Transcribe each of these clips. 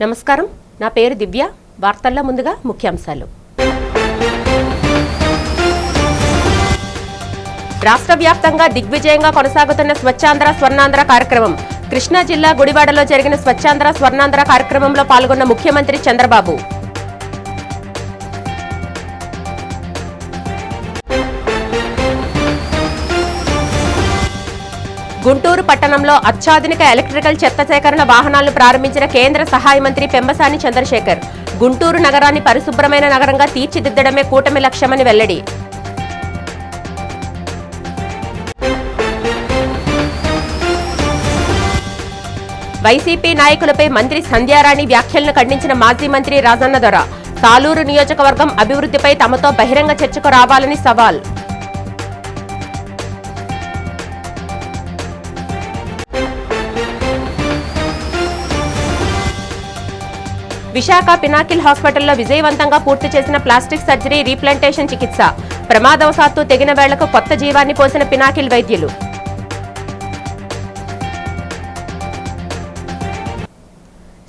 నమస్కారం, నా పేరు దివ్య. వార్తల్లో ముందుగా ముఖ్యాంశాలు. రాష్ట్ర వ్యాప్తంగా దిగ్విజయంగా కొనసాగుతున్న స్వచ్ఛాంధ్ర స్వర్ణాంధ్ర కార్యక్రమం. కృష్ణా జిల్లా గుడివాడలో జరిగిన స్వచ్ఛాంధ్ర స్వర్ణాంధ్ర కార్యక్రమంలో పాల్గొన్న ముఖ్యమంత్రి చంద్రబాబు. గుంటూరు పట్టణంలో అత్యాధునిక ఎలక్ట్రికల్ చెత్త సేకరణ వాహనాలను ప్రారంభించిన కేంద్ర సహాయ మంత్రి పెమ్మసాని చంద్రశేఖర్. గుంటూరు నగరాన్ని పరిశుభ్రమైన నగరంగా తీర్చిదిద్దడమే కూటమి లక్ష్యమని వెల్లడి. వైసీపీ నాయకులపై మంత్రి సంధ్యారాణి వ్యాఖ్యలను ఖండించిన మాజీ మంత్రి రాజన్నదొర. సాలూరు నియోజకవర్గం అభివృద్ధిపై తమతో బహిరంగ చర్చకు రావాలని సవాల్. విశాఖ పినాకిల్ హాస్పిటల్లో విజయవంతంగా పూర్తి చేసిన ప్లాస్టిక్ సర్జరీ రీప్లాంటేషన్ చికిత్స. ప్రమాదవశాత్తు తెగిన వేళ్లకు కొత్త జీవాన్ని పోసిన పినాకిల్ వైద్యులు.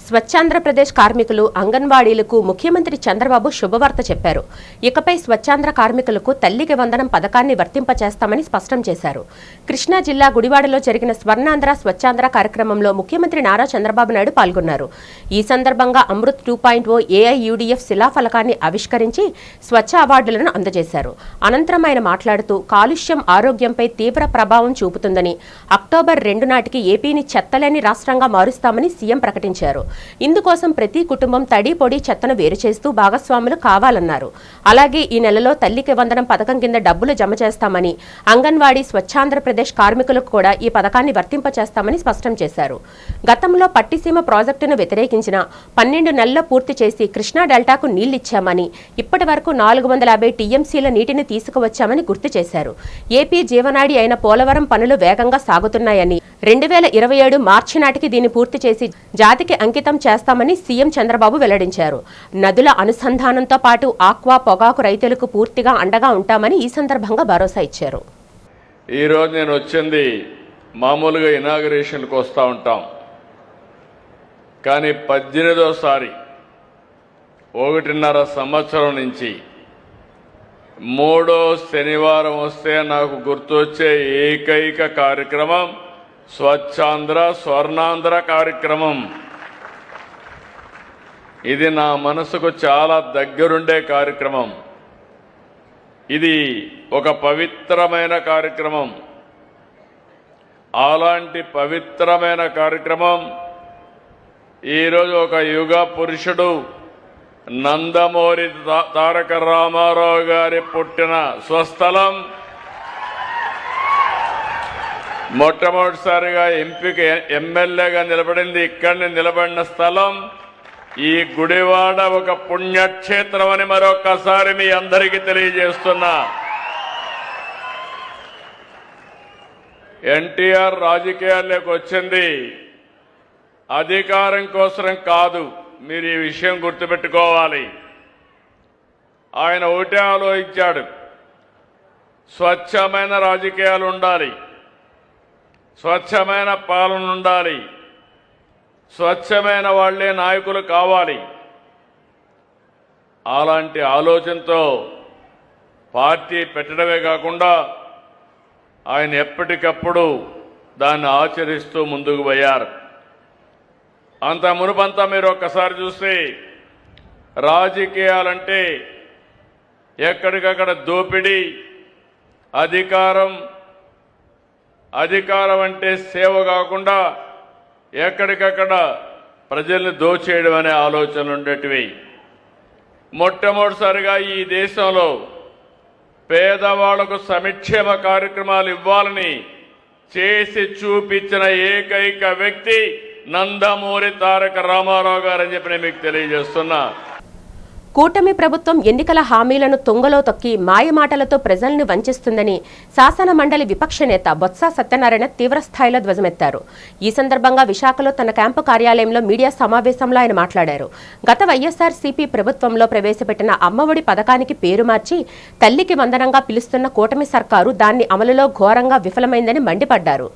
స్వచ్ఛాంధ్రప్రదేశ్ కార్మికులు, అంగన్వాడీలకు ముఖ్యమంత్రి చంద్రబాబు శుభవార్త చెప్పారు. ఇకపై స్వచ్ఛాంధ్ర కార్మికులకు తల్లికి వందనం పథకాన్ని వర్తింపచేస్తామని స్పష్టం చేశారు. కృష్ణా జిల్లా గుడివాడలో జరిగిన స్వర్ణాంధ్ర స్వచ్ఛాంధ్ర కార్యక్రమంలో ముఖ్యమంత్రి నారా చంద్రబాబు నాయుడు పాల్గొన్నారు. ఈ సందర్భంగా అమృత్ 2.0 AIUDF శిలాఫలకాన్ని ఆవిష్కరించి స్వచ్ఛ అవార్డులను అందజేశారు. అనంతరం ఆయన మాట్లాడుతూ కాలుష్యం ఆరోగ్యంపై తీవ్ర ప్రభావం చూపుతుందని, అక్టోబర్ 2 నాటికి ఏపీని చెత్తలేని రాష్ట్రంగా మారుస్తామని సీఎం ప్రకటించారు. ఇందుకోసం ప్రతి కుటుంబం తడి పొడి చెత్తను వేరు చేస్తూ భాగస్వాములు కావాలన్నారు. అలాగే ఈ నెలలో తల్లికి వందనం పథకం కింద డబ్బులు జమ చేస్తామని, అంగన్వాడీ స్వచ్ఛాంధ్రప్రదేశ్ కార్మికులకు కూడా ఈ పథకాన్ని వర్తింపచేస్తామని స్పష్టం చేశారు. గతంలో పట్టిసీమ ప్రాజెక్టును వ్యతిరేకించిన 12 నెలల్లో పూర్తి చేసి కృష్ణా డెల్టాకు నీళ్లిచ్చామని, ఇప్పటి వరకు 450 TMCల నీటిని తీసుకువచ్చామని గుర్తు చేశారు. ఏపీ జీవనాడి అయిన పోలవరం పనులు వేగంగా సాగుతున్నాయని, 2027 మార్చి నాటికి దీన్ని పూర్తి చేసి జాతికి అంకితం చేస్తామని సీఎం చంద్రబాబు వెల్లడించారు. నదుల అనుసంధానంతో పాటు ఆక్వా, పొగాకు రైతులకు పూర్తిగా అండగా ఉంటామని ఈ సందర్భంగా భరోసా ఇచ్చారు. ఈరోజు నేను వచ్చింది మామూలుగా ఇనాగరేషన్కి వస్తూ ఉంటాం, కానీ 18వ సారి 1.5 సంవత్సరం నుంచి 3వ శనివారం వస్తే నాకు గుర్తొచ్చే ఏకైక కార్యక్రమం స్వచ్ఛాంధ్ర స్వర్ణాంధ్ర కార్యక్రమం. ఇది నా మనసుకు చాలా దగ్గరుండే కార్యక్రమం. ఇది ఒక పవిత్రమైన కార్యక్రమం. అలాంటి పవిత్రమైన కార్యక్రమం ఈరోజు ఒక యుగ పురుషుడు నందమూరి తారక రామారావు గారి పుట్టిన స్వస్థలం, మొట్టమొదటిసారిగా ఎంపిక ఎమ్మెల్యేగా నిలబడింది ఇక్కడిని నిలబడిన స్థలం ఈ గుడివాడ ఒక పుణ్యక్షేత్రం అని మరొక్కసారి మీ అందరికీ తెలియజేస్తున్నా. ఎన్టీఆర్ రాజకీయాల్లోకి వచ్చింది అధికారం కోసం కాదు, మీరు ఈ విషయం గుర్తుపెట్టుకోవాలి. ఆయన ఒకటే ఆలోచించాడు, స్వచ్ఛమైన రాజకీయాలు ఉండాలి, స్వచ్ఛమైన పాలన ఉండాలి, స్వచ్ఛమైన వాళ్లే నాయకులు కావాలి. అలాంటి ఆలోచనతో పార్టీ పెట్టడమే కాకుండా ఆయన ఎప్పటికప్పుడు దాన్ని ఆచరిస్తూ ముందుకు పోయారు. అంత మునుపంతా మీరు ఒక్కసారి చూస్తే రాజకీయాలంటే ఎక్కడికక్కడ దోపిడీ, అధికారం అంటే సేవ కాకుండా ఎక్కడికక్కడ ప్రజల్ని దోచేయడం అనే ఆలోచనలు ఉండేటివి. మొట్టమొదటిసారిగా ఈ దేశంలో పేదవాళ్లకు సంక్షేమ కార్యక్రమాలు ఇవ్వాలని చేసి చూపించిన ఏకైక వ్యక్తి నందమూరి తారక రామారావు గారని చెప్పి నేను మీకు తెలియజేస్తున్నా. కూటమి ప్రభుత్వం ఎన్నికల హామీలను తుంగలో తొక్కి మాయమాటలతో ప్రజల్ని వంచిస్తుందని శాసన మండలి విపక్ష నేత బొత్స సత్యనారాయణ తీవ్రస్థాయిలో ధ్వజమెత్తారు. ఈ సందర్భంగా విశాఖలో తన క్యాంపు కార్యాలయంలో మీడియా సమావేశంలో ఆయన మాట్లాడారు. గత వైఎస్ఆర్సీపీ ప్రభుత్వంలో ప్రవేశపెట్టిన అమ్మఒడి పథకానికి పేరు మార్చి తల్లికి వందనంగా పిలుస్తున్న కూటమి సర్కారు దాన్ని అమలులో ఘోరంగా విఫలమైందని మండిపడ్డారు.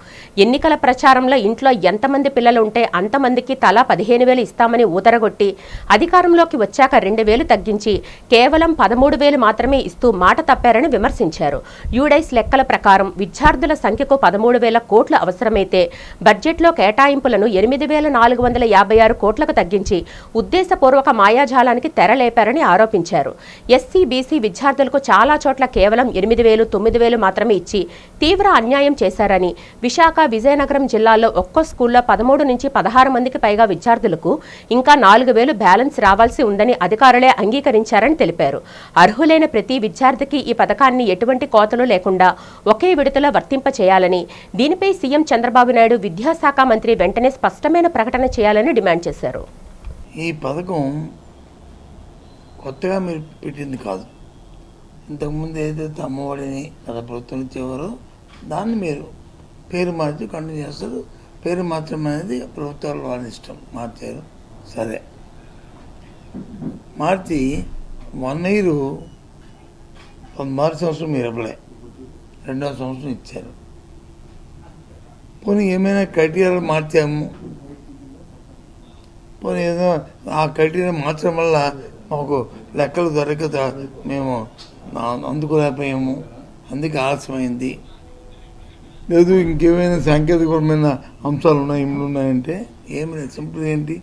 ఎన్నికల ప్రచారంలో ఇంట్లో ఎంతమంది పిల్లలు ఉంటే అంతమందికి తలా 15,000 ఇస్తామని ఊదరగొట్టి అధికారంలోకి వచ్చాక 2,000 తగ్గించి కేవలం 13,000 మాత్రమే ఇస్తూ మాట తప్పారని విమర్శించారు. యూడైస్ లెక్కల ప్రకారం విద్యార్థుల సంఖ్యకు 13,000 కోట్లు అవసరమైతే బడ్జెట్లో కేటాయింపులను 8,456 కోట్లకు తగ్గించి ఉద్దేశపూర్వక మాయాజాలానికి తెరలేపారని ఆరోపించారు. ఎస్సీ బీసీ విద్యార్థులకు చాలా చోట్ల కేవలం 8,000, 9,000 మాత్రమే ఇచ్చి తీవ్ర అన్యాయం చేశారని, విశాఖ విజయనగరం జిల్లాలో ఒక్కో స్కూల్లో 13 నుంచి 16 మందికి పైగా విద్యార్థులకు ఇంకా 4,000 బ్యాలెన్స్ రావాల్సి ఉందని అధికారులే అంగీకరించారని తెలిపారు. అర్హులైన ప్రతి విద్యార్థికి ఈ పథకాన్ని ఎటువంటి కోతలు లేకుండా ఒకే విడతలో వర్తింపచేయాలని, దీనిపై సీఎం చంద్రబాబు నాయుడు విద్యాశాఖ మంత్రి వెంటనే స్పష్టమైన ప్రకటన చేయాలని డిమాండ్ చేశారు. ఈ పథకం కొత్తగా మీరు పెట్టింది కాదు. ఇంతకుముందు ఏదైతే అమ్మఒడిని గత ప్రభుత్వం ఇచ్చేవారో దాన్ని మీరు పేరు మార్చి కంటిన్యూ చేస్తారు. పేరు మార్చడం అనేది ప్రభుత్వాలు వాళ్ళ ఇష్టం. మార్చారు, సరే. మార్చి 1 year మొదటి సంవత్సరం మీరు ఇవ్వలే, 2వ సంవత్సరం ఇచ్చారు. పోనీ ఏమైనా క్రైటీరియాలు మార్చాము, పోనీ ఏదో ఆ క్రైటీరియా మార్చడం వల్ల మాకు లెక్కలు దొరక మేము అందుకోలేకపోయాము, అందుకే ఆలస్యమైంది, లేదు ఇంకేమైనా సాంకేతికపరమైన అంశాలు ఉన్నాయి, ఏమి ఉన్నాయంటే ఏమి లేదు. సింపుల్ ఏంటి,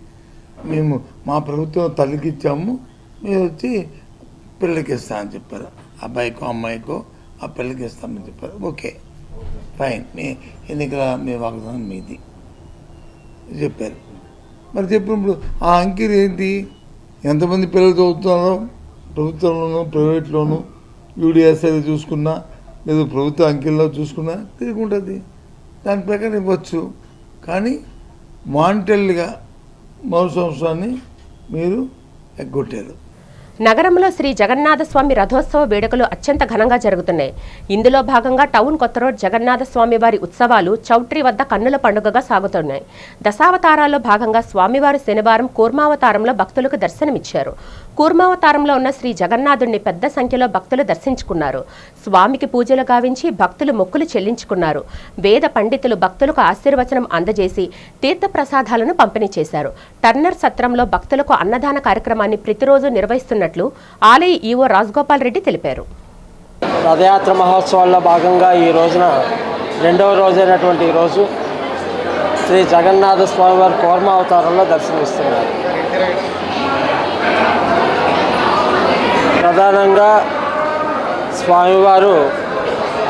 మేము మా ప్రభుత్వం తల్లికి ఇచ్చాము, మీరు వచ్చి పిల్లలకి ఇస్తామని చెప్పారు. అబ్బాయికో అమ్మాయికో ఆ పిల్లలకి ఇస్తామని చెప్పారు. ఓకే, ఫైన్, మీ ఎన్నికల మీ వాగ్దానం మీది చెప్పారు. మరి చెప్పినప్పుడు ఆ అంకెలు ఏంటి, ఎంతమంది పిల్లలు చదువుతున్నారో ప్రభుత్వంలోనూ ప్రైవేట్లోనూ యూడిఎస్ఐ చూసుకున్నా లేదు ప్రభుత్వ అంకెల్లో చూసుకున్నా తిరుగుంటుంది. దాని ప్రకారం ఇవ్వచ్చు. కానీ మానిటరీగా మొదటి సంవత్సరాన్ని మీరు ఎగ్గొట్టారు. నగరంలో శ్రీ జగన్నాథస్వామి రథోత్సవ వేడుకలు అత్యంత ఘనంగా జరుగుతున్నాయి. ఇందులో భాగంగా టౌన్ కొత్త రోడ్ జగన్నాథస్వామి వారి ఉత్సవాలు చౌట్రీ వద్ద కన్నుల పండుగగా సాగుతున్నాయి. దశావతారాల్లో భాగంగా స్వామివారు శనివారం కూర్మావతారంలో భక్తులకు దర్శనమిచ్చారు. కూర్మావతారంలో ఉన్న శ్రీ జగన్నాథుడిని పెద్ద సంఖ్యలో భక్తులు దర్శించుకున్నారు. స్వామికి పూజలు గావించి భక్తులు మొక్కులు చెల్లించుకున్నారు. వేద పండితులు భక్తులకు ఆశీర్వచనం అందజేసి తీర్థప్రసాదాలను పంపిణీ చేశారు. టర్నర్ సత్రంలో భక్తులకు అన్నదాన కార్యక్రమాన్ని ప్రతిరోజు నిర్వహిస్తున్నట్లు ఆలయ ఈవో రాజగోపాల్ రెడ్డి తెలిపారు. రథయాత్ర మహోత్సవాల్లో భాగంగా ఈ రోజున 2వ రోజైనటువంటి ఈరోజు శ్రీ జగన్నాథ స్వామివారి కూర్మావతారంలో దర్శనమిస్తున్నారు. ప్రధానంగా స్వామివారు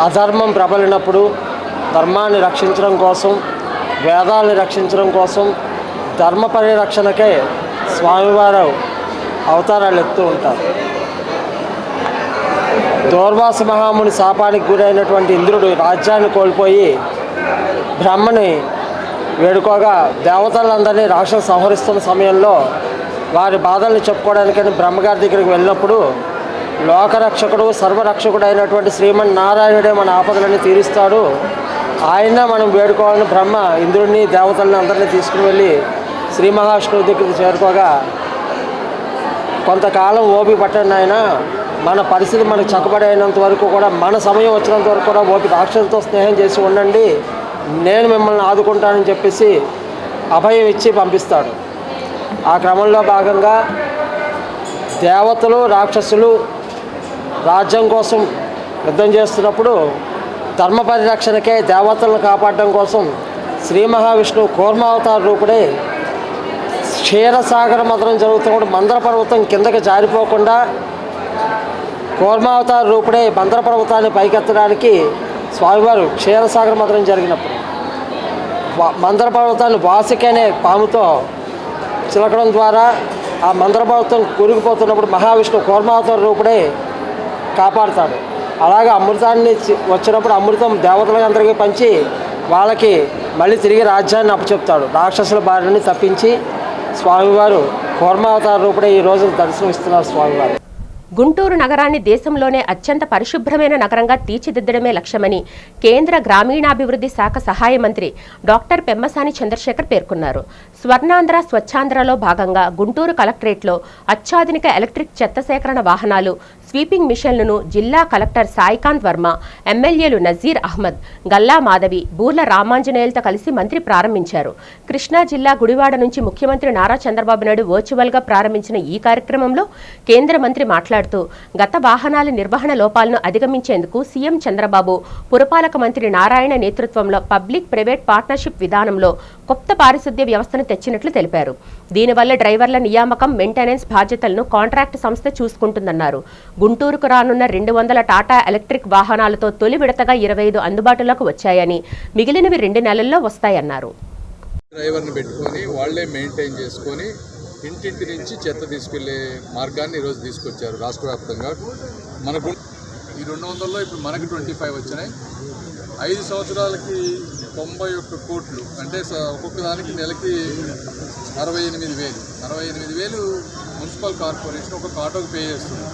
అధర్మం ప్రబలినప్పుడు ధర్మాన్ని రక్షించడం కోసం, వేదాలను రక్షించడం కోసం, ధర్మ పరిరక్షణకే స్వామివారు అవతారాలు ఎత్తూ ఉంటారు. దూర్వాస మహాముని శాపానికి గురైనటువంటి ఇంద్రుడు రాజ్యాన్ని కోల్పోయి బ్రహ్మని వేడుకోగా దేవతలందరినీ రాక్షసు సంహరిస్తున్న సమయంలో వారి బాధల్ని చెప్పుకోవడానికని బ్రహ్మగారి దగ్గరికి వెళ్ళినప్పుడు లోకరక్షకుడు సర్వరక్షకుడు అయినటువంటి శ్రీమన్నారాయణుడే మన ఆపదలని తీరుస్తాడు, ఆయన మనం వేడుకోవాలని బ్రహ్మ ఇంద్రుడిని దేవతల్ని అందరినీ తీసుకుని వెళ్ళి శ్రీ మహావిష్ణువు దగ్గరికి చేరుకోగా, కొంతకాలం ఓపిక పట్టండి ఆయన, మన పరిస్థితి మనకు చక్కబడైనంత వరకు కూడా, మన సమయం వచ్చినంత వరకు కూడా రాక్షసులతో స్నేహం చేసి ఉండండి, నేను మిమ్మల్ని ఆదుకుంటానని చెప్పేసి అభయం ఇచ్చి పంపిస్తాడు. ఆ క్రమంలో భాగంగా దేవతలు రాక్షసులు రాజ్యం కోసం యుద్ధం చేస్తున్నప్పుడు ధర్మ పరిరక్షణకే దేవతలను కాపాడడం కోసం శ్రీ మహావిష్ణువు కూర్మావతార రూపుడే క్షీరసాగర మదనం జరుగుతున్నప్పుడు మందర పర్వతం కిందకి జారిపోకుండా కూర్మావతార రూపుడే మందర పర్వతాన్ని పైకెత్తడానికి స్వామివారు క్షీరసాగర మదనం జరిగినప్పుడు మందర పర్వతాన్ని వాసికి అనే పాముతో చిలకడం ద్వారా ఆ మందర పర్వతం కురిగిపోతున్నప్పుడు మహావిష్ణువు కూర్మావతార రూపుడే కాపాడుతాడు. అలాగే అమృతాన్ని వచ్చినప్పుడు అమృతం దేవతలందరికీ పంచి వాళ్ళకి మళ్ళీ తిరిగి రాజ్యాన్ని అప్పచెప్తాడు. రాక్షసుల బారిని తప్పించి స్వామివారు కూర్మావతార రూపుడే ఈ రోజు దర్శనమిస్తున్నారు స్వామివారు. గుంటూరు నగరాన్ని దేశంలోనే అత్యంత పరిశుభ్రమైన నగరంగా తీర్చిదిద్దడమే లక్ష్యమని కేంద్ర గ్రామీణాభివృద్ధి శాఖ సహాయ మంత్రి డాక్టర్ పెమ్మసాని చంద్రశేఖర్ పేర్కొన్నారు. స్వర్ణాంధ్ర స్వచ్ఛాంధ్రలో భాగంగా గుంటూరు కలెక్టరేట్లో అత్యాధునిక ఎలక్ట్రిక్ చెత్త సేకరణ వాహనాలు, స్వీపింగ్ మిషన్లను జిల్లా కలెక్టర్ సాయికాంత్ వర్మ, ఎమ్మెల్యేలు నజీర్ అహ్మద్, గల్లా మాధవి, బూర్ల రామాంజనేయులతో కలిసి మంత్రి ప్రారంభించారు. కృష్ణా జిల్లా గుడివాడ నుంచి ముఖ్యమంత్రి నారా చంద్రబాబు నాయుడు వర్చువల్గా ప్రారంభించిన ఈ కార్యక్రమంలో కేంద్ర మంత్రి మాట్లాడుతూ గత వాహనాల నిర్వహణ లోపాలను అధిగమించేందుకు సీఎం చంద్రబాబు, పురపాలక మంత్రి నారాయణ నేతృత్వంలో పబ్లిక్ ప్రైవేట్ పార్ట్నర్షిప్ విధానంలో కొత్త పారిశుద్ధ్య వ్యవస్థను తెచ్చినట్లు తెలిపారు. దీనివల్ల డ్రైవర్ల నియామకం, మెయింటెనెన్స్ బాధ్యతలను కాంట్రాక్టు సంస్థ చూసుకుంటుందన్నారు. గుంటూరుకు రానున్న 200 టాటా ఎలక్ట్రిక్ వాహనాలతో తొలి విడతగా 25 అందుబాటులోకి వచ్చాయని, మిగిలినవి 2 నెలల్లో వస్తాయన్నారు. డ్రైవర్ని పెట్టుకొని వాళ్లే మెయింటైన్ చేసుకొని ఇంటింటి నుంచి చెత్త తీసుకెళ్లే మార్గాన్ని ఈరోజు తీసుకొచ్చారు రాష్ట్ర వ్యాప్తంగా. మనకు ఈ 200లో ఇప్పుడు మనకి 25 వచ్చినాయి. 5 సంవత్సరాలకి 91 కోట్లు, అంటే ఒక్కొక్క దానికి నెలకి 68,000 మున్సిపల్ కార్పొరేషన్ ఒక్కొక్క ఆటోకి పే చేస్తుంది.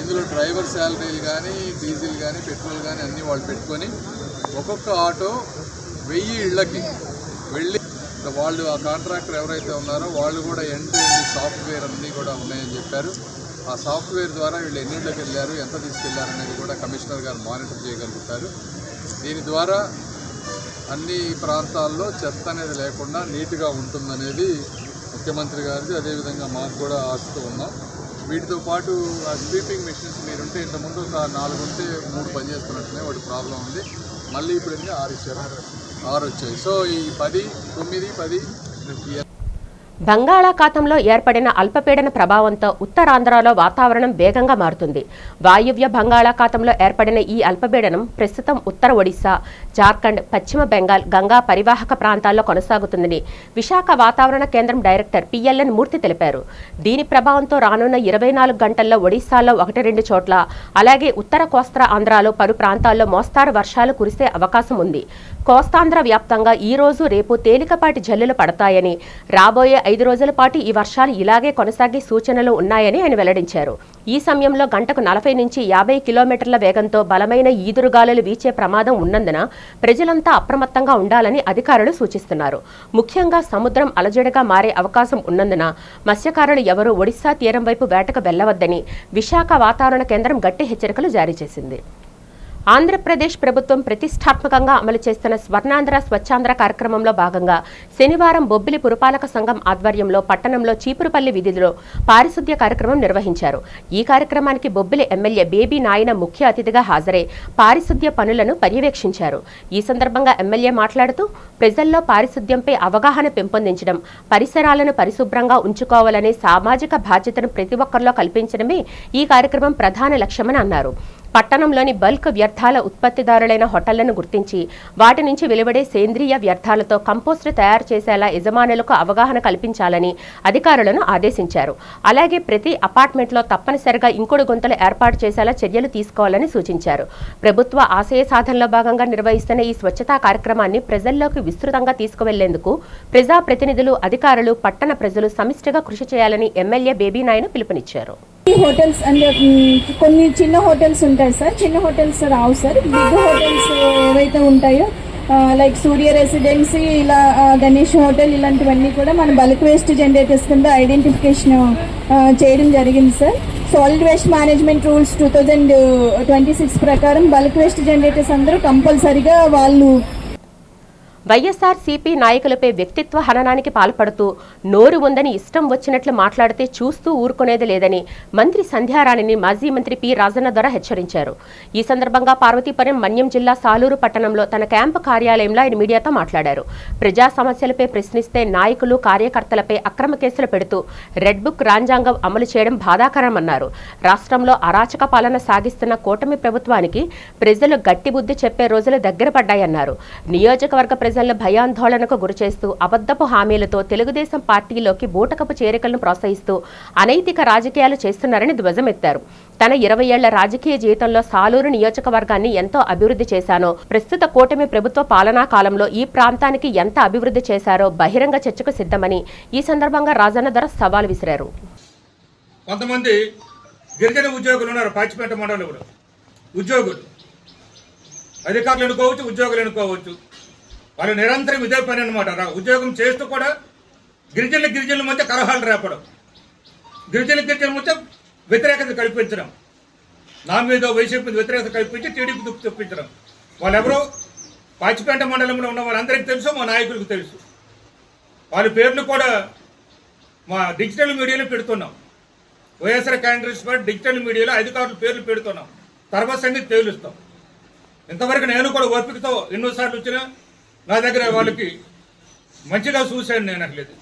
ఇందులో డ్రైవర్ శాలరీలు కానీ, డీజిల్ కానీ, పెట్రోల్ కానీ అన్నీ వాళ్ళు పెట్టుకొని ఒక్కొక్క ఆటో 1000 ఇళ్లకి వెళ్ళి వాళ్ళు, ఆ కాంట్రాక్టర్ ఎవరైతే ఉన్నారో వాళ్ళు కూడా ఎండ్ సాఫ్ట్వేర్ అన్నీ కూడా ఉన్నాయని చెప్పారు. ఆ సాఫ్ట్వేర్ ద్వారా వీళ్ళు ఎన్నింటికి వెళ్ళారు, ఎంత తీసుకెళ్లారు అనేది కూడా కమిషనర్ గారు మానిటర్ చేయగలుగుతారు. దీని ద్వారా అన్ని ప్రాంతాల్లో చెత్త అనేది లేకుండా నీట్గా ఉంటుందనేది ముఖ్యమంత్రి గారిది. అదేవిధంగా మాకు కూడా ఆశతో ఉన్నాం. వీటితో పాటు ఆ స్వీపింగ్ మిషన్స్ మీరుంటే ఇంతకుముందు ఒక 4 ఉంటే 3 పనిచేస్తున్నట్టునే వాటి ప్రాబ్లం ఉంది. మళ్ళీ ఇప్పుడు 6 వచ్చాయి. సో ఈ 10, 9, 10 బంగాళాఖాతంలో ఏర్పడిన అల్పపీడన ప్రభావంతో ఉత్తరాంధ్రలో వాతావరణం వేగంగా మారుతుంది. వాయువ్య బంగాళాఖాతంలో ఏర్పడిన ఈ అల్పపీడనం ప్రస్తుతం ఉత్తర ఒడిశా, జార్ఖండ్, పశ్చిమ బెంగాల్, గంగా పరివాహక ప్రాంతాల్లో కొనసాగుతుందని విశాఖ వాతావరణ కేంద్రం డైరెక్టర్ పిఎల్ఎన్ మూర్తి తెలిపారు. దీని ప్రభావంతో రానున్న 24 గంటల్లో ఒడిశాలో 1-2 చోట్ల, అలాగే ఉత్తర కోస్తా ఆంధ్రాలో పలు ప్రాంతాల్లో మోస్తారు వర్షాలు కురిసే అవకాశం ఉంది. కోస్తాంధ్ర వ్యాప్తంగా ఈ రోజు, రేపు తేలికపాటి జల్లులు పడతాయని, రాబోయే 5 రోజుల పాటు ఈ వర్షాలు ఇలాగే కొనసాగే సూచనలు ఉన్నాయని ఆయన వెల్లడించారు. ఈ సమయంలో గంటకు 40 నుంచి 50 కిలోమీటర్ల వేగంతో బలమైన ఈదురుగాలులు వీచే ప్రమాదం ఉన్నందున ప్రజలంతా అప్రమత్తంగా ఉండాలని అధికారులు సూచిస్తున్నారు. ముఖ్యంగా సముద్రం అలజడిగా మారే అవకాశం ఉన్నందున మత్స్యకారులు ఎవరూ ఒడిశా తీరం వైపు వేటకు వెళ్లవద్దని విశాఖ వాతావరణ కేంద్రం గట్టి హెచ్చరికలు జారీ చేసింది. ఆంధ్రప్రదేశ్ ప్రభుత్వం ప్రతిష్టాత్మకంగా అమలు చేస్తున్న స్వర్ణాంధ్ర స్వచ్ఛాంధ్ర కార్యక్రమంలో భాగంగా శనివారం బొబ్బిలి పురపాలక సంఘం ఆధ్వర్యంలో పట్టణంలో చీపురుపల్లి వీధిలో పారిశుద్ధ్య కార్యక్రమం నిర్వహించారు. ఈ కార్యక్రమానికి బొబ్బిలి ఎమ్మెల్యే బేబీ నాయన ముఖ్య అతిథిగా హాజరై పారిశుద్ధ్య పనులను పర్యవేక్షించారు. ఈ సందర్భంగా ఎమ్మెల్యే మాట్లాడుతూ ప్రజల్లో పారిశుద్ధ్యంపై అవగాహన పెంపొందించడం, పరిసరాలను పరిశుభ్రంగా ఉంచుకోవాలనే సామాజిక బాధ్యతను ప్రతి ఒక్కరిలో కల్పించడమే ఈ కార్యక్రమం ప్రధాన లక్ష్యమని అన్నారు. పట్టణంలోని బల్క్ వ్యర్థాల ఉత్పత్తిదారులైన హోటళ్లను గుర్తించి వాటి నుంచి వెలువడే సేంద్రియ వ్యర్థాలతో కంపోస్ట్ తయారు చేసేలా యజమానులకు అవగాహన కల్పించాలని అధికారులను ఆదేశించారు. అలాగే ప్రతి అపార్ట్మెంట్లో తప్పనిసరిగా ఇంకుడు గుంతలు ఏర్పాటు చేసేలా చర్యలు తీసుకోవాలని సూచించారు. ప్రభుత్వ ఆశయ సాధనలో భాగంగా నిర్వహిస్తున్న ఈ స్వచ్ఛతా కార్యక్రమాన్ని ప్రజల్లోకి విస్తృతంగా తీసుకువెళ్లేందుకు ప్రజాప్రతినిధులు, అధికారులు, పట్టణ ప్రజలు సమిష్టిగా కృషి చేయాలని ఎమ్మెల్యే బేబీ నాయన పిలుపునిచ్చారు. హోటల్స్ అంటే కొన్ని చిన్న హోటల్స్ ఉంటాయి సార్, చిన్న హోటల్స్ రావు సార్. బిగ్ హోటల్స్ ఏవైతే ఉంటాయో లైక్ సూర్య రెసిడెన్సీ, ఇలా గణేష్ హోటల్, ఇలాంటివన్నీ కూడా మన బల్క్ వేస్ట్ జనరేటర్స్ కింద ఐడెంటిఫికేషన్ చేయడం జరిగింది sir. Solid waste management rules 2026 ప్రకారం బల్క్ వేస్ట్ జనరేటర్స్ అందరూ కంపల్సరిగా వాళ్ళు వైఎస్ఆర్సీపీ నాయకులపై వ్యక్తిత్వ హననానికి పాల్పడుతూ నోరు ఉందని ఇష్టం వచ్చినట్లు మాట్లాడితే చూస్తూ ఊరుకునేది లేదని మంత్రి సంధ్యారాణిని మాజీ మంత్రి పి రాజన్న ద్వారా హెచ్చరించారు. ఈ సందర్భంగా పార్వతీపురం మన్యం జిల్లా సాలూరు పట్టణంలో తన క్యాంపు కార్యాలయంలో ఆయన మీడియాతో మాట్లాడారు. ప్రజా సమస్యలపై ప్రశ్నిస్తే నాయకులు, కార్యకర్తలపై అక్రమ కేసులు పెడుతూ రెడ్ బుక్ రాజ్యాంగం అమలు చేయడం బాధాకరమన్నారు. రాష్ట్రంలో అరాచక పాలన సాగిస్తున్న కూటమి ప్రభుత్వానికి ప్రజలు గట్టి బుద్ధి చెప్పే రోజులు దగ్గర పడ్డాయన్నారు. నియోజకవర్గ ప్రజలను భయాందోళనకు గురిచేస్తూ అబద్ధపు హామీలతో తెలుగుదేశం పార్టీలోకి బూటకపు చేరికలను ప్రోత్సహిస్తూ అనైతిక రాజకీయాలు చేస్తున్నారని ధ్వజమెత్తారు. తన 20 ఏళ్ల రాజకీయ జీవితంలో సాలూరు నియోజకవర్గాన్ని ఎంతో అభివృద్ధి చేశానో, ప్రస్తుత కూటమి ప్రభుత్వ పాలనా కాలంలో ఈ ప్రాంతానికి ఎంత అభివృద్ధి చేశారో బహిరంగ చర్చకు సిద్ధమని ఈ సందర్భంగా రాజన్న ధర సవాల్ విసిరారు. కొంతమంది గిరిజన ఉద్యోగులు ఉన్నారు, పాచిపేట మండలంలో ఉద్యోగులు, అధికారులు ఎన్నుకోవచ్చు, ఉద్యోగులు ఎన్నుకోవచ్చు. వాళ్ళు నిరంతరం ఇదే పని అనమాట. ఉద్యోగం చేస్తూ కూడా గిరిజనుల మధ్య కలహాలు రేపడం, గిరిజనుల మధ్య వ్యతిరేకత కల్పించడం, నా మీద వైసీపీ వ్యతిరేకత కల్పించి టీడీపీ దుప్పు తెప్పించడం. వాళ్ళెవరో పాచిపేట మండలంలో ఉన్న వాళ్ళందరికీ తెలుసు, మా నాయకులకు తెలుసు. వాళ్ళ పేర్లు కూడా మా డిజిటల్ మీడియాలో పెడుతున్నాం. వైఎస్ఆర్ క్యాండిడేట్స్ పై డిజిటల్ మీడియాలో అధికారుల పేర్లు పెడుతున్నాం. తర్వాత సంగతి తేలుస్తాం. ఇంతవరకు నేను కూడా ఓపికతో ఎన్నోసార్లు వచ్చినా నా దగ్గర వాళ్ళకి మంచిగా చూశాను నేను అట్లేదు.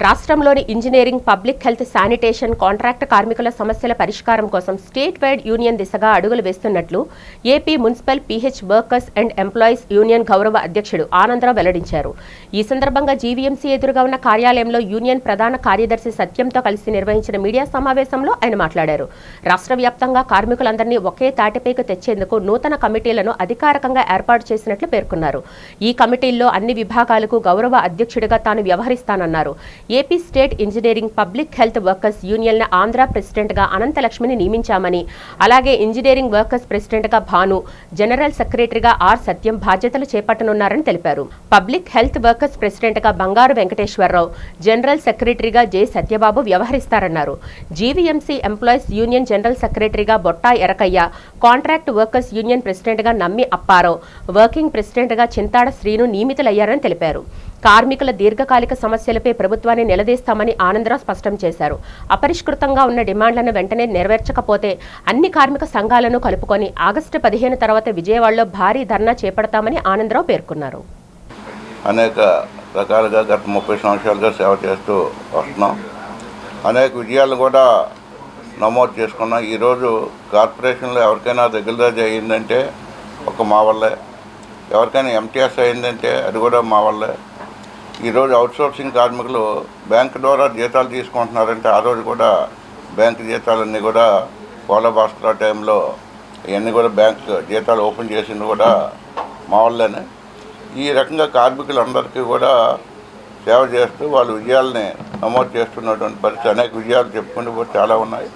రాష్ట్రంలోని engineering, public health, sanitation, contract కార్మికుల సమస్యల పరిష్కారం కోసం స్టేట్ వైడ్ యూనియన్ దిశగా అడుగులు వేస్తున్నట్లు AP municipal pH workers and employees union గౌరవ అధ్యక్షుడు ఆనందరావు వెల్లడించారు. ఈ సందర్భంగా జీవీఎంసీ ఎదురుగా ఉన్న కార్యాలయంలో యూనియన్ ప్రధాన కార్యదర్శి సత్యంతో కలిసి నిర్వహించిన మీడియా సమావేశంలో ఆయన మాట్లాడారు. రాష్ట్ర వ్యాప్తంగా కార్మికులందరినీ ఒకే తాటిపైకి తెచ్చేందుకు నూతన కమిటీలను అధికారికంగా ఏర్పాటు చేసినట్లు పేర్కొన్నారు. ఈ కమిటీల్లో అన్ని విభాగాలకు గౌరవ అధ్యక్షుడిగా తాను వ్యవహరిస్తానన్నారు. AP state engineering, public health workers union Andhra ప్రెసిడెంట్గా అనంతలక్ష్మిని నియమించామని, అలాగే ఇంజనీరింగ్ వర్కర్స్ ప్రెసిడెంట్గా భాను, జనరల్ సెక్రటరీగా ఆర్ సత్యం బాధ్యతలు చేపట్టనున్నారని తెలిపారు. పబ్లిక్ హెల్త్ వర్కర్స్ ప్రెసిడెంట్గా బంగారు వెంకటేశ్వరరావు, జనరల్ సెక్రటరీగా జె సత్యబాబు వ్యవహరిస్తారన్నారు. జీవీఎంసీ ఎంప్లాయీస్ యూనియన్ జనరల్ సెక్రటరీగా Botta Erakayya, contract workers union ప్రెసిడెంట్గా నమ్మి అప్పారావు, వర్కింగ్ ప్రెసిడెంట్గా చింతాడ శ్రీను నియమితులయ్యారని తెలిపారు. కార్మికుల దీర్ఘకాలిక సమస్యలపై ప్రభుత్వాన్ని నిలదీస్తామని ఆనందరావు స్పష్టం చేశారు. అపరిష్కృతంగా ఉన్న డిమాండ్లను వెంటనే నెరవేర్చకపోతే అన్ని కార్మిక సంఘాలను కలుపుకొని ఆగస్టు 15 తర్వాత విజయవాడలో భారీ ధర్నా చేపడతామని ఆనందరావు పేర్కొన్నారు. అనేక రకాలుగా గత 30 సంవత్సరాలుగా సేవ చేస్తూ వస్తున్నాం. అనేక విజయాలను కూడా నమోదు చేసుకున్నాం. ఈరోజు కార్పొరేషన్లో ఎవరికైనా రెగ్యులరైజ్ అయ్యిందంటే ఒక మా వల్లే, ఎవరికైనా ఎంటీఎస్ అయిందంటే అది కూడా మా వల్లే. ఈరోజు అవుట్సోర్సింగ్ కార్మికులు బ్యాంకు ద్వారా జీతాలు తీసుకుంటున్నారంటే ఆ రోజు కూడా బ్యాంకు జీతాలన్నీ కూడా పోల భాస్కర టైంలో ఇవన్నీ కూడా బ్యాంక్ జీతాలు ఓపెన్ చేసింది కూడా మా వల్లనే. ఈ రకంగా కార్మికులందరికీ కూడా సేవ చేస్తూ వాళ్ళ విజయాలని నమోదు చేస్తున్నటువంటి పరిస్థితి. అనేక విజయాలు చెప్పుకుంటూ కూడా చాలా ఉన్నాయి.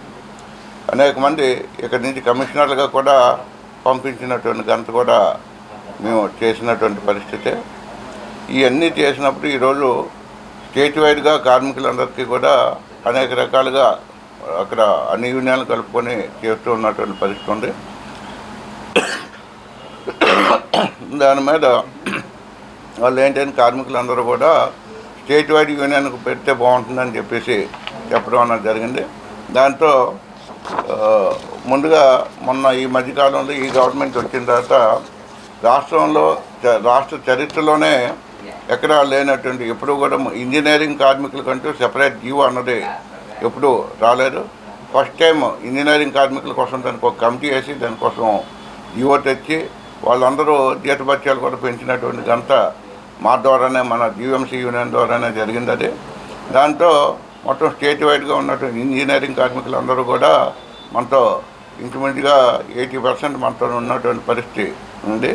అనేక మంది ఇక్కడి నుంచి కమిషనర్లుగా కూడా పంపించినటువంటి ఘనత కూడా మేము చేసినటువంటి పరిస్థితి. ఇవన్నీ చేసినప్పుడు ఈరోజు స్టేట్ వైడ్గా కార్మికులందరికీ కూడా అనేక రకాలుగా అక్కడ అన్ని యూనియన్లు కలుపుకొని చేస్తూ ఉన్నటువంటి పరిస్థితి ఉంది. దాని మీద వాళ్ళు ఏంటంటే కార్మికులందరూ కూడా స్టేట్ వైడ్ యూనియన్కు పెడితే బాగుంటుందని చెప్పేసి చెప్పడం అన్నది జరిగింది. దాంతో ముందుగా మొన్న ఈ మధ్యకాలంలో ఈ గవర్నమెంట్ వచ్చిన తర్వాత రాష్ట్ర చరిత్రలోనే ఎక్కడా లేనటువంటి, ఎప్పుడు కూడా ఇంజనీరింగ్ కార్మికులకంటూ సెపరేట్ జీవో అన్నది ఎప్పుడు రాలేదు. ఫస్ట్ టైం ఇంజనీరింగ్ కార్మికుల కోసం దానికి ఒక కమిటీ వేసి దానికోసం జీవో తెచ్చి వాళ్ళందరూ జీతభత్యాలు కూడా పెంచినటువంటి ఘనత మా ద్వారానే, మన జీవీఎంసీ యూనియన్ ద్వారానే జరిగింది. అది దాంతో మొత్తం స్టేట్ వైడ్గా ఉన్నటువంటి ఇంజనీరింగ్ కార్మికులందరూ కూడా మనతో ఇంచుమించుగా 80% మనతో ఉన్నటువంటి పరిస్థితి ఉంది.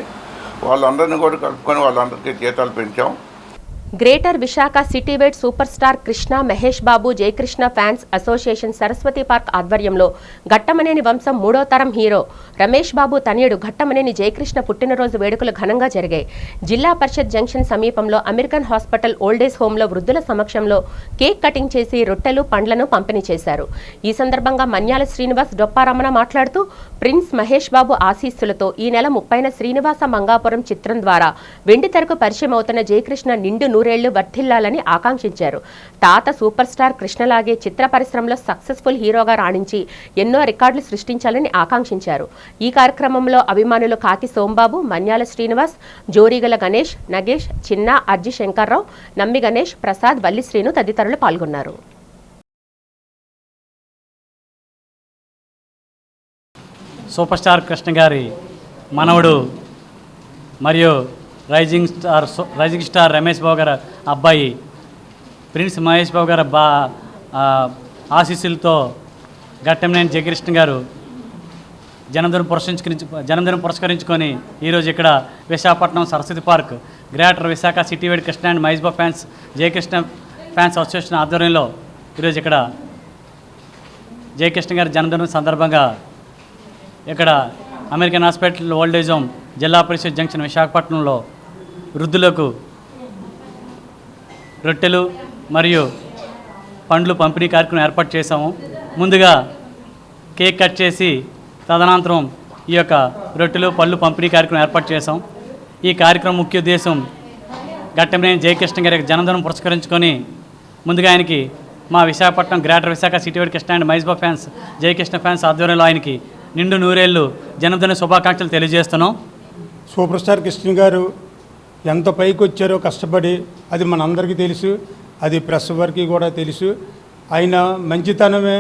వాళ్ళందరినీ కూడా కలుపుకొని వాళ్ళందరికీ జీతాలు పెంచాం. Greater Visakha citywide superstar Krishna, Mahesh Babu, Jayakrishna fans association Saraswati park ఆధ్వర్యంలో ఘట్టమనేని వంశం 3వ తరం హీరో రమేష్ బాబు తనయుడు ఘట్టమనేని జయకృష్ణ పుట్టినరోజు వేడుకలు ఘనంగా జరిగాయి. జిల్లా పరిషత్ జంక్షన్ సమీపంలో అమెరికన్ హాస్పిటల్ ఓల్డేజ్ హోంలో వృద్ధుల సమక్షంలో కేక్ కటింగ్ చేసి రొట్టెలు, పండ్లను పంపిణీ చేశారు. ఈ సందర్భంగా మన్యాల శ్రీనివాస్, డొప్పారమణ మాట్లాడుతూ ప్రిన్స్ మహేష్ బాబు ఆశీస్సులతో ఈ నెల 30న శ్రీనివాస మంగాపురం చిత్రం ద్వారా వెండితెరకు పరిచయం అవుతున్న జయకృష్ణ నిండు నూరేళ్లు వర్ధిల్లాలని ఆకాంక్షించారు. తాత సూపర్ స్టార్ కృష్ణలాగే చిత్ర పరిశ్రమలో సక్సెస్ఫుల్ హీరోగా రాణించి ఎన్నో రికార్డులు సృష్టించాలని ఆకాంక్షించారు. ఈ కార్యక్రమంలో అభిమానులు కాకి సోంబాబు, మన్యాల శ్రీనివాస్, జోరీగల గణేష్, నగేష్, చిన్న, అర్జి శంకర్రావు, నమ్మి గణేష్, ప్రసాద్, వల్లి శ్రీను తదితరులు పాల్గొన్నారు. సూపర్ స్టార్ కృష్ణ గారి మనవడు మరియు రైజింగ్ స్టార్ రమేష్ బాబు గారు అబ్బాయి ప్రిన్స్ మహేష్ బాబు గారు ఆశీస్సులతో గట్టెంనేని జయకృష్ణ గారు జన్మదినం పురస్కరించుకొని ఈరోజు ఇక్కడ Visakhapatnam Saraswati park greater Visakha city wide Krishna and Mahesh Babu fans Jayakrishna fans association ఆధ్వర్యంలో ఈరోజు ఇక్కడ జయకృష్ణ గారి జన్మదినం సందర్భంగా ఇక్కడ అమెరికన్ హాస్పిటల్ ఓల్డేజ్ హోమ్ జిల్లా పరిషత్ జంక్షన్ విశాఖపట్నంలో వృద్ధులకు రొట్టెలు మరియు పండ్లు పంపిణీ కార్యక్రమం ఏర్పాటు చేశాము. ముందుగా కేక్ కట్ చేసి తదనంతరం ఈ యొక్క రొట్టెలు పళ్ళు పంపిణీ కార్యక్రమం ఏర్పాటు చేశాం. ఈ కార్యక్రమం ముఖ్య ఉద్దేశం గట్టెంనేని జయకృష్ణ గారి జన్మదినం పురస్కరించుకొని ముందుగా ఆయనకి మా Visakhapatnam greater Visakha city wide Krishna and Mahesh Babu fans Jayakrishna fans ఆధ్వర్యంలో ఆయనకి నిండు నూరేళ్ళు జన్మదిన శుభాకాంక్షలు తెలియజేస్తున్నాం. సూపర్ స్టార్ కృష్ణ గారు ఎంత పైకి వచ్చారో కష్టపడి, అది మనందరికీ తెలుసు, అది ప్రెస్ వారికి కూడా తెలుసు. ఆయన మంచితనమే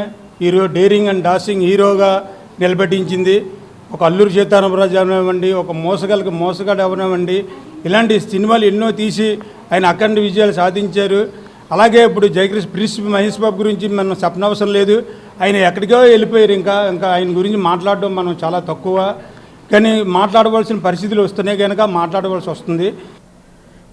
డేరింగ్ అండ్ డాషింగ్ హీరోగా నిలబెట్టించింది. ఒక అల్లూరి సీతారామరాజు అవనివ్వండి, ఒక మోసగాడు అవనివ్వండి, ఇలాంటి సినిమాలు ఎన్నో తీసి ఆయన అఖండ విజయాలు సాధించారు. అలాగే ఇప్పుడు ప్రిన్స్ మహేష్ బాబు గురించి మనం చెప్పనవసరం లేదు. ఆయన ఎక్కడికో వెళ్ళిపోయారు. ఇంకా ఆయన గురించి మాట్లాడడం మనం చాలా తక్కువ, కానీ మాట్లాడవలసిన పరిస్థితులు వస్తున్నాయి కనుక మాట్లాడవలసి వస్తుంది.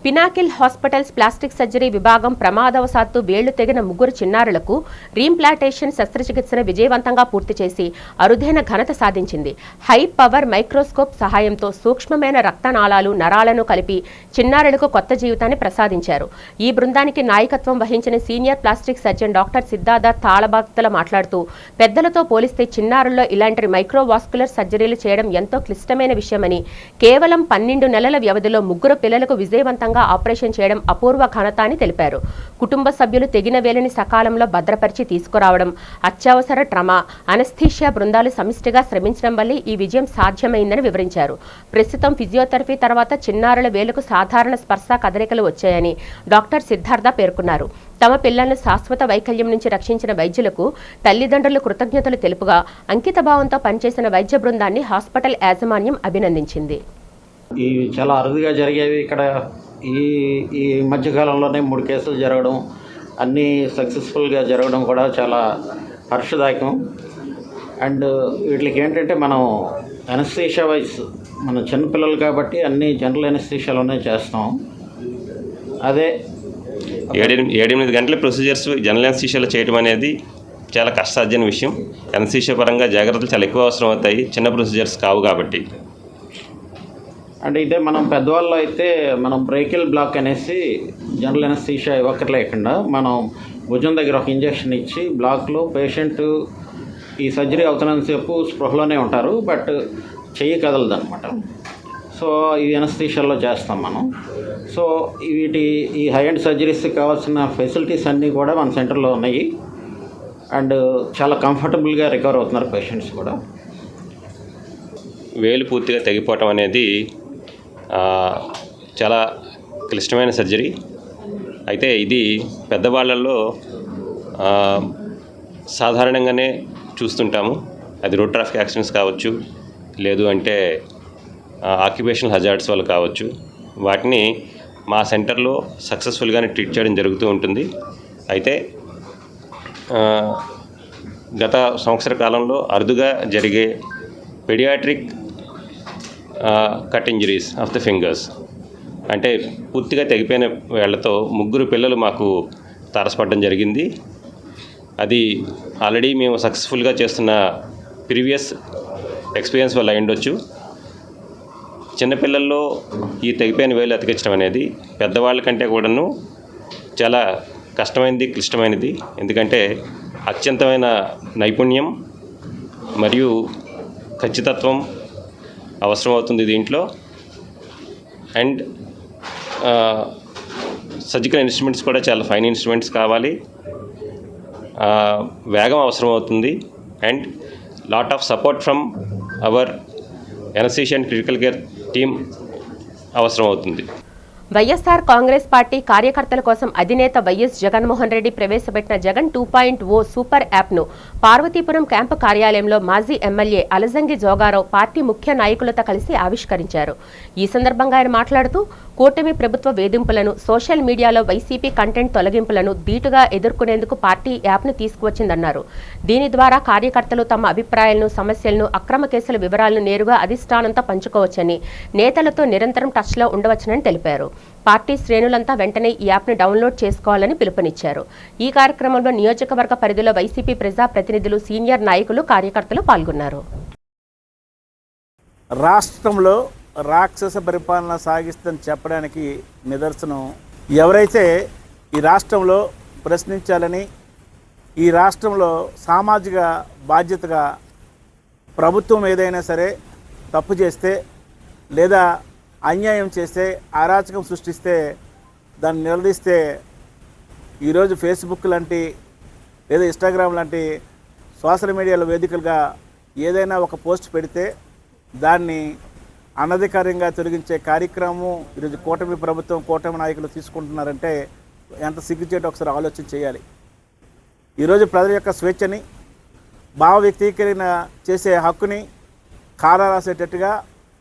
పినాకిల్ హాస్పిటల్స్ ప్లాస్టిక్ సర్జరీ విభాగం ప్రమాదవశాత్తు వేళ్లు తెగిన 3 చిన్నారులకు రీంప్లాంటేషన్ శస్త్రచికిత్సను విజయవంతంగా పూర్తి చేసి అరుదైన ఘనత సాధించింది. హై పవర్ మైక్రోస్కోప్ సహాయంతో సూక్ష్మమైన రక్తనాళాలు నరాలను కలిపి చిన్నారులకు కొత్త జీవితాన్ని ప్రసాదించారు. ఈ బృందానికి నాయకత్వం వహించిన senior plastic surgeon doctor Siddhartha Talabaktala మాట్లాడుతూ, పెద్దలతో పోలిస్తే చిన్నారుల్లో ఇలాంటి మైక్రోవాస్కులర్ సర్జరీలు చేయడం ఎంతో క్లిష్టమైన విషయమని, కేవలం 12 నెలల వ్యవధిలో 3 పిల్లలకు విజయవంతంగా ఆపరేషన్ చేయడం అపూర్వ ఘనత అని తెలిపారు. కుటుంబ సభ్యులు తెగిన వేలిని సకాలంలో భద్రపరిచి తీసుకురావడం, అత్యవసర ట్రామా, అనస్థీషియా బృందాలు సమిష్టిగా శ్రమించడం వల్లే ఈ విజయం సాధ్యమైందని వివరించారు. ప్రస్తుతం ఫిజియోథెరపీ తర్వాత చిన్నారుల వేలుకు సాధారణ స్పర్శ కదలికలు వచ్చాయని డాక్టర్ సిద్ధార్థ పేర్కొన్నారు. తమ పిల్లలను శాశ్వత వైకల్యం నుంచి రక్షించిన వైద్యులకు తల్లిదండ్రులు కృతజ్ఞతలు తెలుపుగా అంకితభావంతో పనిచేసిన వైద్య బృందాన్ని హాస్పిటల్ యాజమాన్యం అభినందించింది. ఇవి చాలా అరుదుగా జరిగేవి. ఇక్కడ ఈ మధ్యకాలంలోనే 3 కేసులు జరగడం, అన్నీ సక్సెస్ఫుల్గా జరగడం కూడా చాలా హర్షదాయకం. అండ్ వీటికి ఏంటంటే మనం ఎనస్థీషియా వైజ్ మన చిన్నపిల్లలు కాబట్టి అన్ని జనరల్ ఎనస్థీషియాలోనే చేస్తాం. అదే 7-8 గంటల ప్రొసీజర్స్ జనరల్ ఎనస్థీషియాలో చేయడం అనేది చాలా కష్టసాధ్యమైన విషయం. ఎనస్థీషియా పరంగా జాగ్రత్తలు చాలా ఎక్కువ అవసరం అవుతాయి, చిన్న ప్రొసీజర్స్ కావు కాబట్టి. అంటే ఇదే మనం పెద్దవాళ్ళు అయితే మనం బ్రేకిల్ బ్లాక్ అనేసి జనరల్ ఎనస్థీషియా ఇవ్వక్కర్లేకుండా మనం భుజం దగ్గర ఒక ఇంజెక్షన్ ఇచ్చి బ్లాక్లో పేషెంట్ ఈ సర్జరీ అవుతున్నంతసేపు స్పృహలోనే ఉంటారు, బట్ చెయ్యి కదలదు అనమాట. సో ఈ ఎనస్థీషియాలో చేస్తాం మనం. సో ఈ హై అండ్ సర్జరీస్కి కావాల్సిన ఫెసిలిటీస్ అన్నీ కూడా మన సెంటర్లో ఉన్నాయి. అండ్ చాలా కంఫర్టబుల్గా రికవర్ అవుతున్నారు పేషెంట్స్ కూడా. వేలు పూర్తిగా తెగిపోవటం అనేది చాలా క్లిష్టమైన సర్జరీ. అయితే ఇది పెద్దవాళ్ళల్లో సాధారణంగానే చూస్తుంటాము. అది రోడ్ ట్రాఫిక్ యాక్సిడెంట్స్ కావచ్చు, లేదు అంటే ఆక్యుపేషనల్ హజార్డ్స్ వల్ల కావచ్చు. వాటిని మా సెంటర్లో సక్సెస్ఫుల్గానే ట్రీట్ చేయడం జరుగుతూ ఉంటుంది. అయితే గత సంవత్సర కాలంలో అరుదుగా జరిగే paediatric cut injuries of the fingers, అంటే పూర్తిగా తెగిపోయిన వేళ్లతో 3 పిల్లలు మాకు తారసపడడం జరిగింది. అది ఆల్రెడీ మేము సక్సెస్ఫుల్గా చేస్తున్న ప్రీవియస్ ఎక్స్పీరియన్స్ వల్ల అయ్యుండొచ్చు. చిన్నపిల్లల్లో ఈ తెగిపోయిన వేలు అతికించడం అనేది పెద్దవాళ్ళ కంటే కూడాను చాలా కష్టమైనది, క్లిష్టమైనది. ఎందుకంటే అత్యంతమైన నైపుణ్యం మరియు ఖచ్చితత్వం అవసరమవుతుంది దీంట్లో. అండ్ సర్జికల్ ఇన్స్ట్రుమెంట్స్ కూడా చాలా ఫైన్ ఇన్స్ట్రుమెంట్స్ కావాలి, వేగం అవసరం అవుతుంది. And lot of support from our anaesthesia and critical care team అవసరం అవుతుంది. వైఎస్ఆర్ కాంగ్రెస్ పార్టీ కార్యకర్తల కోసం అధినేత వైఎస్ జగన్మోహన్ రెడ్డి ప్రవేశపెట్టిన జగన్ 2.0 సూపర్ యాప్ను పార్వతీపురం క్యాంపు కార్యాలయంలో మాజీ ఎమ్మెల్యే అలజంగి జోగారావు పార్టీ ముఖ్య నాయకులతో కలిసి ఆవిష్కరించారు. ఈ సందర్భంగా ఆయన మాట్లాడుతూ కూటమి ప్రభుత్వ వేధింపులను, సోషల్ మీడియాలో వైసీపీ కంటెంట్ తొలగింపులను ధీటుగా ఎదుర్కొనేందుకు పార్టీ యాప్ను తీసుకువచ్చిందన్నారు. దీని ద్వారా కార్యకర్తలు తమ అభిప్రాయాలను, సమస్యలను, అక్రమ కేసుల వివరాలను నేరుగా అధిష్టానంతో పంచుకోవచ్చని, నేతలతో నిరంతరం టచ్లో ఉండవచ్చునని తెలిపారు. పార్టీ శ్రేణులంతా వెంటనే ఈ యాప్ను డౌన్లోడ్ చేసుకోవాలని పిలుపునిచ్చారు. ఈ కార్యక్రమంలో నియోజకవర్గ పరిధిలో వైసీపీ ప్రజాప్రతినిధులు, సీనియర్ నాయకులు, కార్యకర్తలు పాల్గొన్నారు. రాష్ట్రంలో రాక్షస పరిపాలన సాగిస్తుందని చెప్పడానికి నిదర్శనం ఎవరైతే ఈ రాష్ట్రంలో ప్రశ్నించాలని, ఈ రాష్ట్రంలో సామాజిక బాధ్యతగా ప్రభుత్వం ఏదైనా సరే తప్పు చేస్తే లేదా అన్యాయం చేస్తే, అరాచకం సృష్టిస్తే దాన్ని నిలదీస్తే ఈరోజు ఫేస్బుక్ లాంటి లేదా ఇన్స్టాగ్రామ్ లాంటి సోషల్ మీడియాలో వేదికలుగా ఏదైనా ఒక పోస్ట్ పెడితే దాన్ని అనధికారంగా తొలగించే కార్యక్రమం ఈరోజు కూటమి ప్రభుత్వం, కూటమి నాయకులు తీసుకుంటున్నారంటే ఎంత సిగ్గుచేటో ఒకసారి ఆలోచన చేయాలి. ఈరోజు ప్రజల యొక్క స్వేచ్ఛని, భావ వ్యక్తీకరణ చేసే హక్కుని కాలా రాసేటట్టుగా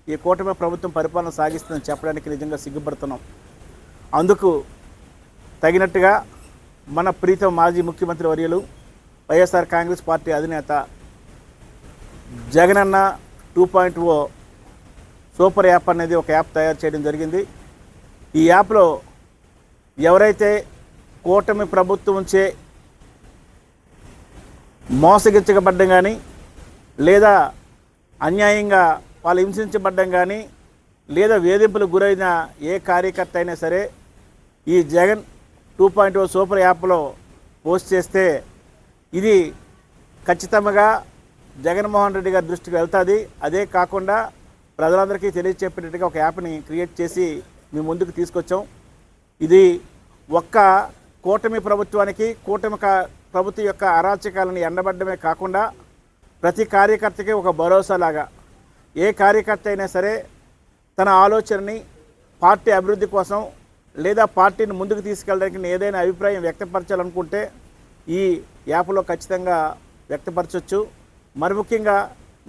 ఈ కూటమి ప్రభుత్వం పరిపాలన సాగిస్తుందని చెప్పడానికి నిజంగా సిగ్గుపడుతున్నాం. అందుకు తగినట్టుగా మన ప్రీతం మాజీ ముఖ్యమంత్రి వర్యులు, వైఎస్ఆర్ కాంగ్రెస్ పార్టీ అధినేత జగనన్న 2.0 సూపర్ యాప్ అనేది ఒక యాప్ తయారు చేయడం జరిగింది. ఈ యాప్లో ఎవరైతే కూటమి ప్రభుత్వంచే మోసగించబడ్డం కానీ, లేదా అన్యాయంగా వాళ్ళు హింసించబడ్డం కానీ, లేదా వేధింపులకు గురైన ఏ కార్యకర్త అయినా సరే ఈ జగన్ 2.0 సూపర్ యాప్లో పోస్ట్ చేస్తే ఇది ఖచ్చితంగా జగన్మోహన్ రెడ్డి గారి దృష్టికి వెళ్తుంది. అదే కాకుండా ప్రజలందరికీ తెలియచెప్పేటట్టుగా ఒక యాప్ని క్రియేట్ చేసి మీ ముందుకు తీసుకొచ్చాం. ఇది ఒక్క కూటమి ప్రభుత్వానికి, కూటమి ప్రభుత్వం యొక్క అరాచకాలను ఎండబడ్డమే కాకుండా ప్రతి కార్యకర్తకి ఒక భరోసాలాగా, ఏ కార్యకర్త అయినా సరే తన ఆలోచనని పార్టీ అభివృద్ధి కోసం లేదా పార్టీని ముందుకు తీసుకెళ్ళడానికి ఏదైనా అభిప్రాయం వ్యక్తపరచాలనుకుంటే ఈ యాప్లో ఖచ్చితంగా వ్యక్తపరచవచ్చు. మరి ముఖ్యంగా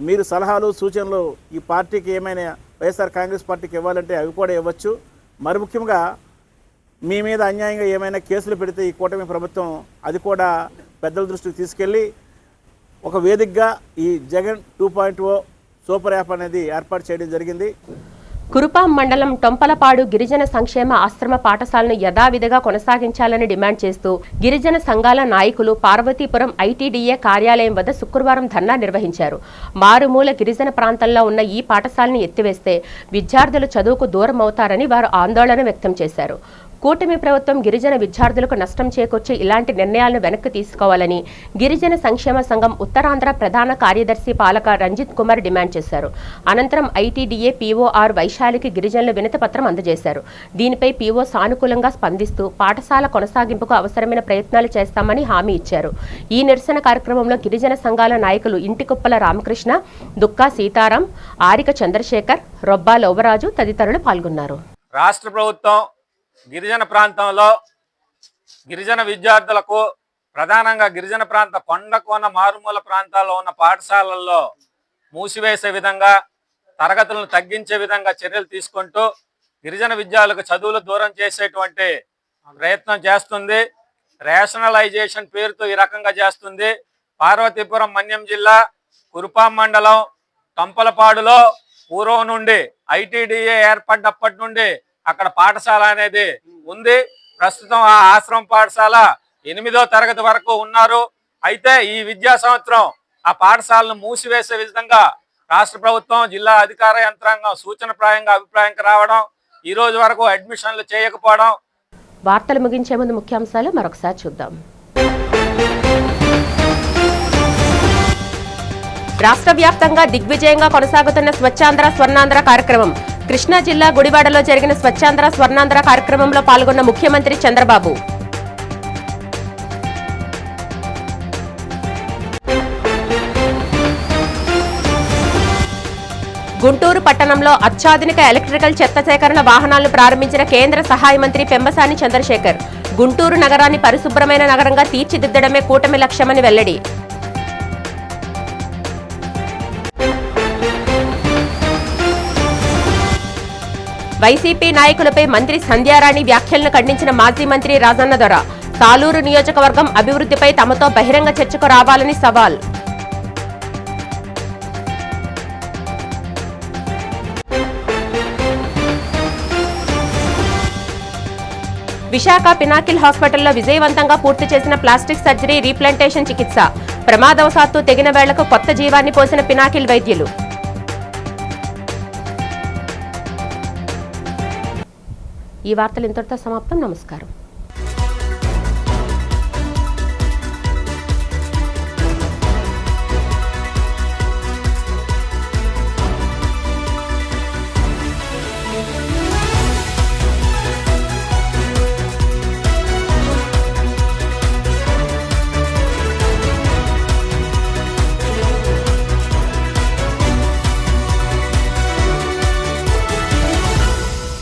మీరు సలహాలు, సూచనలు ఈ పార్టీకి ఏమైనా వైఎస్ఆర్ కాంగ్రెస్ పార్టీకి ఇవ్వాలంటే అవి కూడా ఇవ్వచ్చు. మరి ముఖ్యంగా మీ మీద అన్యాయంగా ఏమైనా కేసులు పెడితే ఈ కూటమి ప్రభుత్వం అది కూడా పెద్దల దృష్టికి తీసుకెళ్ళి ఒక వేదికగా ఈ జగన్ 2.0 సూపర్ యాప్ అనేది ఏర్పాటు చేయడం జరిగింది. కురుపాం మండలం టొంపలపాడు గిరిజన సంక్షేమ ఆశ్రమ పాఠశాలను యథావిధిగా కొనసాగించాలని డిమాండ్ చేస్తూ గిరిజన సంఘాల నాయకులు పార్వతీపురం ఐటీడీఏ కార్యాలయం వద్ద శుక్రవారం ధర్నా నిర్వహించారు. మారుమూల గిరిజన ప్రాంతంలో ఉన్న ఈ పాఠశాలను ఎత్తివేస్తే విద్యార్థులు చదువుకు దూరం అవుతారని వారు ఆందోళన వ్యక్తం చేశారు. కూటమి ప్రభుత్వం గిరిజన విద్యార్థులకు నష్టం చేకూర్చి ఇలాంటి నిర్ణయాలను వెనక్కి తీసుకోవాలని గిరిజన సంక్షేమ సంఘం ఉత్తరాంధ్ర ప్రధాన కార్యదర్శి పాలక రంజిత్ కుమార్ డిమాండ్ చేశారు. అనంతరం ఐటీడీఏ పీఓఆర్ వైశాలికి గిరిజనుల వినతి పత్రం అందజేశారు. దీనిపై పీఓ సానుకూలంగా స్పందిస్తూ పాఠశాల కొనసాగింపుకు అవసరమైన ప్రయత్నాలు చేస్తామని హామీ ఇచ్చారు. ఈ నిరసన కార్యక్రమంలో గిరిజన సంఘాల నాయకులు ఇంటికుప్పల రామకృష్ణ, దుక్కా సీతారాం, ఆరిక చంద్రశేఖర్, రొబ్బా లోవరాజు తదితరులు పాల్గొన్నారు. రాష్ట్ర ప్రభుత్వం గిరిజన ప్రాంతంలో గిరిజన విద్యార్థులకు, ప్రధానంగా గిరిజన ప్రాంత కొండ మారుమూల ప్రాంతాల్లో ఉన్న పాఠశాలల్లో మూసివేసే విధంగా, తరగతులను తగ్గించే విధంగా చర్యలు తీసుకుంటూ గిరిజన విద్యార్థులకు చదువులు దూరం చేసేటువంటి ప్రయత్నం చేస్తుంది. రేషనలైజేషన్ పేరుతో ఈ రకంగా చేస్తుంది. పార్వతీపురం మన్యం జిల్లా కురుపాం మండలం టొంపలపాడులో పూర్వం నుండి ఐటీడీఏ ఏర్పడ్డప్పటి నుండి అక్కడ పాఠశాల అనేది ఉంది. ప్రస్తుతం ఆ ఆశ్రమ పాఠశాల 8వ తరగతి వరకు ఉన్నారు. అయితే ఈ విద్యా సంవత్సరం ఆ పాఠశాలను మూసివేసే విధంగా రాష్ట్ర ప్రభుత్వం, జిల్లా అధికార యంత్రాంగం సూచనప్రాయంగా అభిప్రాయంకి రావడం, ఈ రోజు వరకు అడ్మిషన్లు చేయకపోవడం. వార్తలు ముగించే ముందు ముఖ్యాంశాలు మరొకసారి చూద్దాం. రాష్ట్ర వ్యాప్తంగా దిగ్విజయంగా కొనసాగుతున్న స్వచ్ఛాంధ్ర స్వర్ణాంధ్ర కార్యక్రమం. కృష్ణా జిల్లా గుడివాడలో జరిగిన స్వచ్ఛాంధ్ర స్వర్ణాంధ్ర కార్యక్రమంలో పాల్గొన్న ముఖ్యమంత్రి చంద్రబాబు. గుంటూరు పట్టణంలో అత్యాధునిక ఎలక్ట్రికల్ చెత్త సేకరణ వాహనాలను ప్రారంభించిన కేంద్ర సహాయ మంత్రి పెమ్మసాని చంద్రశేఖర్. గుంటూరు నగరాన్ని పరిశుభ్రమైన నగరంగా తీర్చిదిద్దడమే కూటమి లక్ష్యమని వెల్లడి. వైసీపీ నాయకులపై మంత్రి సంధ్యారాణి వ్యాఖ్యలను ఖండించిన మాజీ మంత్రి రాజన్న దొర. సాలూరు నియోజకవర్గం అభివృద్ధిపై తమతో బహిరంగ చర్చకు రావాలని సవాల్. విశాఖ పినాకిల్ హాస్పిటల్లో విజయవంతంగా పూర్తి చేసిన ప్లాస్టిక్ సర్జరీ రీప్లాంటేషన్ చికిత్స. ప్రమాదవశాత్తు తెగిన వేళ్లకు కొత్త జీవాన్ని పోసిన పినాకిల్ వైద్యులు. ఈ వార్తలు ఇంతటితో సమాప్తం. నమస్కారం.